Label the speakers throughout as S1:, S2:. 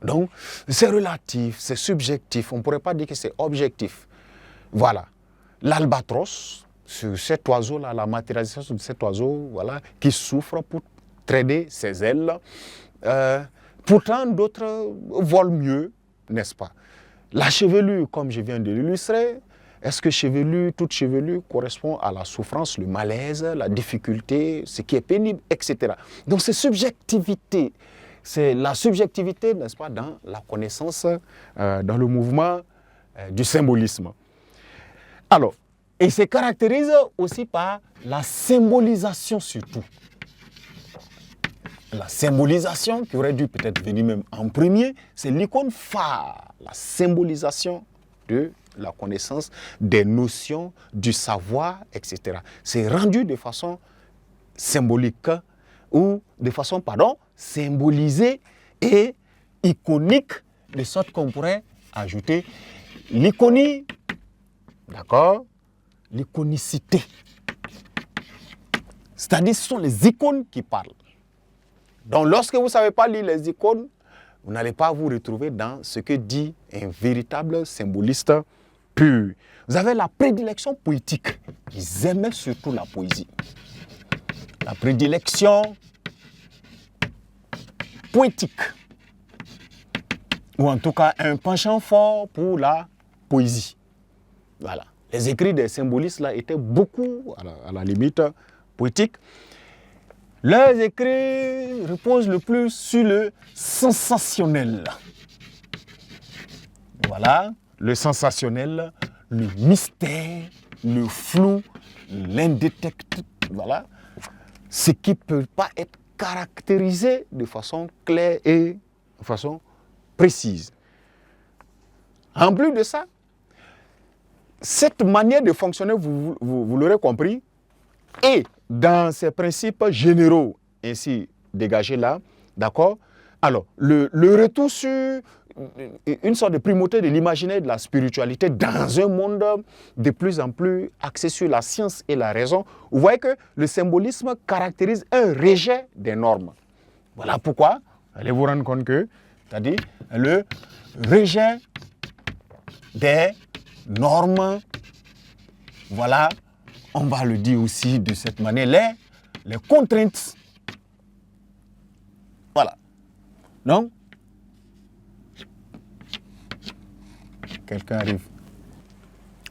S1: Donc, c'est relatif, c'est subjectif. On ne pourrait pas dire que c'est objectif. Voilà. L'albatros, cet oiseau-là, la matérialisation de cet oiseau, voilà, qui souffre pour traîner ses ailes. Pourtant, d'autres volent mieux, n'est-ce pas? La chevelure, comme je viens de l'illustrer, est-ce que toute chevelure correspond à la souffrance, le malaise, la difficulté, ce qui est pénible, etc. Donc, c'est subjectivité. C'est la subjectivité, n'est-ce pas, dans la connaissance, dans le mouvement du symbolisme. Alors, il se caractérise aussi par la symbolisation surtout. La symbolisation qui aurait dû peut-être venir même en premier, c'est l'icône phare, la symbolisation de la connaissance, des notions, du savoir, etc. C'est rendu de façon symbolique ou de façon, symbolisée et iconique, de sorte qu'on pourrait ajouter l'iconie, d'accord, l'iconicité. C'est-à-dire, ce sont les icônes qui parlent. Donc, lorsque vous ne savez pas lire les icônes, vous n'allez pas vous retrouver dans ce que dit un véritable symboliste pur. Vous avez la prédilection poétique. Ils aimaient surtout la poésie. La prédilection poétique. Ou en tout cas, un penchant fort pour la poésie. Voilà. Les écrits des symbolistes là étaient beaucoup, à la limite, poétiques. Leurs écrits reposent le plus sur le sensationnel. Voilà, le sensationnel, le mystère, le flou, l'indétectable. Voilà, ce qui ne peut pas être caractérisé de façon claire et de façon précise. En plus de ça, cette manière de fonctionner, vous l'aurez compris, et dans ces principes généraux ainsi dégagés là, d'accord? Alors, le retour sur une sorte de primauté de l'imaginaire et de la spiritualité dans un monde de plus en plus axé sur la science et la raison, vous voyez que le symbolisme caractérise un rejet des normes. Voilà pourquoi, allez vous rendre compte que, c'est-à-dire le rejet des normes, voilà, on va le dire aussi de cette manière, les contraintes. Voilà. Donc, quelqu'un arrive.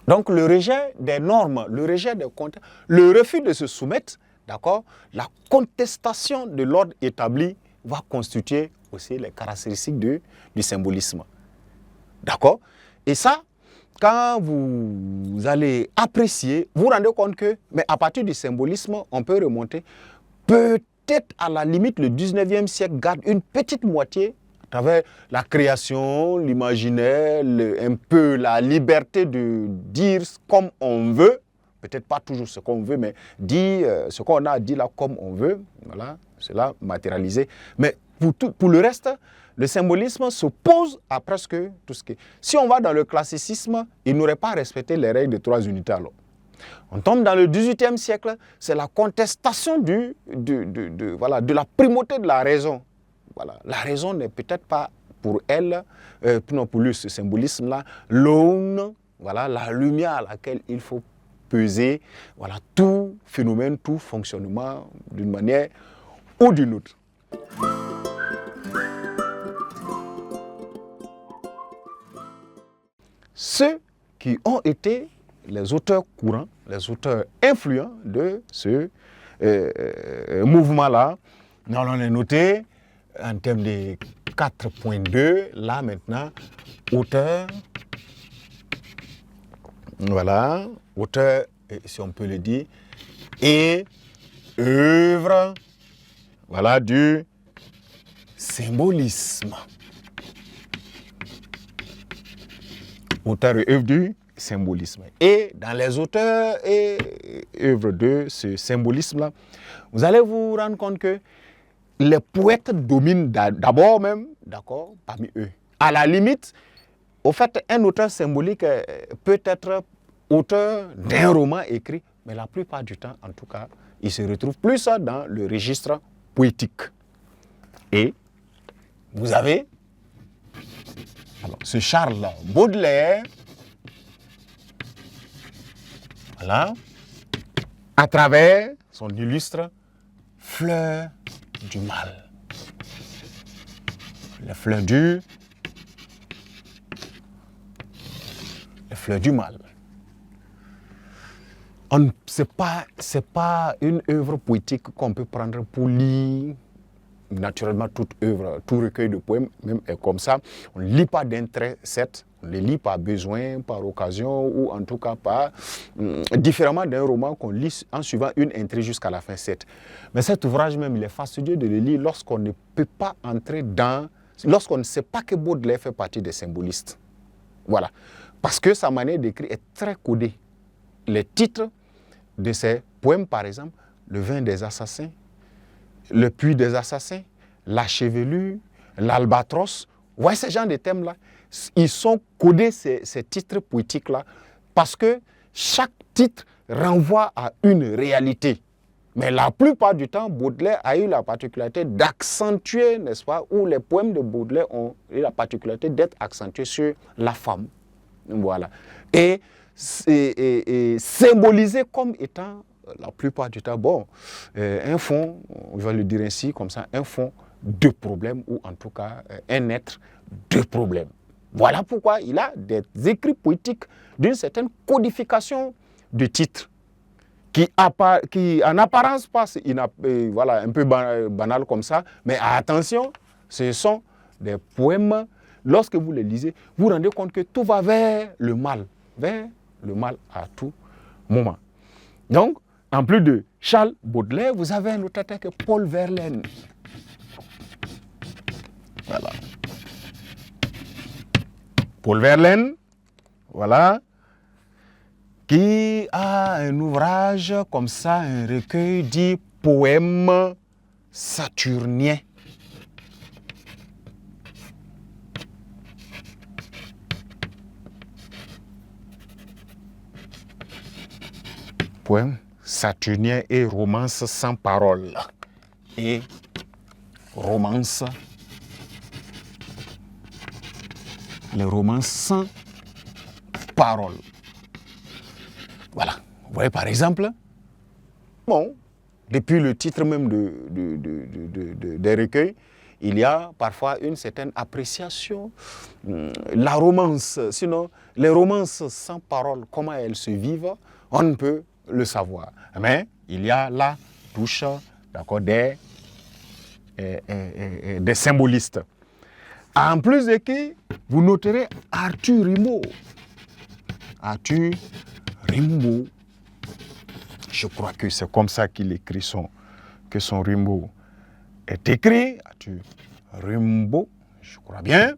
S1: Donc, le rejet des normes, le rejet des contraintes, le refus de se soumettre, d'accord, la contestation de l'ordre établi va constituer aussi les caractéristiques du symbolisme. D'accord? Et ça, quand vous allez apprécier, vous vous rendez compte que, mais à partir du symbolisme, on peut remonter, peut-être à la limite, le 19e siècle garde une petite moitié à travers la création, l'imaginaire, un peu la liberté de dire comme on veut, peut-être pas toujours ce qu'on veut, mais dire ce qu'on a à dire là comme on veut, voilà, cela matérialisé. Mais pour le reste, le symbolisme s'oppose à presque tout ce qui... Si on va dans le classicisme, il n'aurait pas respecté les règles de 3 unités alors. On tombe dans le 18e siècle, c'est la contestation de la primauté de la raison. Voilà. La raison n'est peut-être pas pour elle, pour lui ce symbolisme-là, l'aune, voilà, la lumière à laquelle il faut peser, voilà, tout phénomène, tout fonctionnement d'une manière ou d'une autre. Ceux qui ont été les auteurs courants, les auteurs influents de ce mouvement-là, nous allons les noter en termes de 4.2, là maintenant, auteur, voilà, auteur, si on peut le dire, et œuvre, voilà, du symbolisme. Auteur et œuvre du symbolisme. Et dans les auteurs et œuvres de ce symbolisme-là, vous allez vous rendre compte que les poètes dominent d'abord même, d'accord, parmi eux. À la limite, au fait, un auteur symbolique peut être auteur d'un roman écrit, mais la plupart du temps, en tout cas, il se retrouve plus dans le registre poétique. Et vous avez Alors, ce Charles Baudelaire, voilà, à travers son illustre Fleur du mal. Les fleurs du mal. Ce n'est pas une œuvre poétique qu'on peut prendre pour lire. Naturellement, toute œuvre, tout recueil de poèmes, même est comme ça. On ne lit pas d'un trait, certes, on les lit par besoin, par occasion, ou en tout cas par différemment d'un roman qu'on lit en suivant une intrigue jusqu'à la fin, certes. Mais cet ouvrage même, il est fastidieux de le lire lorsqu'on ne peut pas entrer dans, lorsqu'on ne sait pas que Baudelaire fait partie des symbolistes. Voilà. Parce que sa manière d'écrire est très codée. Les titres de ses poèmes, par exemple, Le vin des assassins, Le puits des assassins, La chevelure, L'albatros, vous voyez ce genre de thèmes-là, ils sont codés, ces titres poétiques-là, parce que chaque titre renvoie à une réalité. Mais la plupart du temps, Baudelaire a eu la particularité d'accentuer, n'est-ce pas, ou les poèmes de Baudelaire ont eu la particularité d'être accentués sur la femme. Voilà. Et symbolisé comme étant, la plupart du temps, bon, un fond, on va le dire ainsi, comme ça, un fond de problème, ou en tout cas, un être de problème. Voilà pourquoi il a des écrits poétiques d'une certaine codification de titres, qui en apparence passe voilà, un peu banal comme ça, mais attention, ce sont des poèmes, lorsque vous les lisez, vous vous rendez compte que tout va vers le mal à tout moment. Donc, en plus de Charles Baudelaire, vous avez un autre auteur que Paul Verlaine. Voilà. Paul Verlaine, voilà, qui a un ouvrage comme ça, un recueil dit Poèmes saturniens. Poèmes saturniens et romances sans parole. Et romances, les romances sans parole. Voilà. Vous voyez par exemple, bon, depuis le titre même des recueils, il y a parfois une certaine appréciation. La romance, sinon, les romances sans parole, comment elles se vivent, on ne peut le savoir. Mais il y a la touche, d'accord, des symbolistes. En plus de qui, vous noterez Arthur Rimbaud. Arthur Rimbaud. Je crois que c'est comme ça qu'il écrit que son Rimbaud est écrit. Arthur Rimbaud, je crois bien.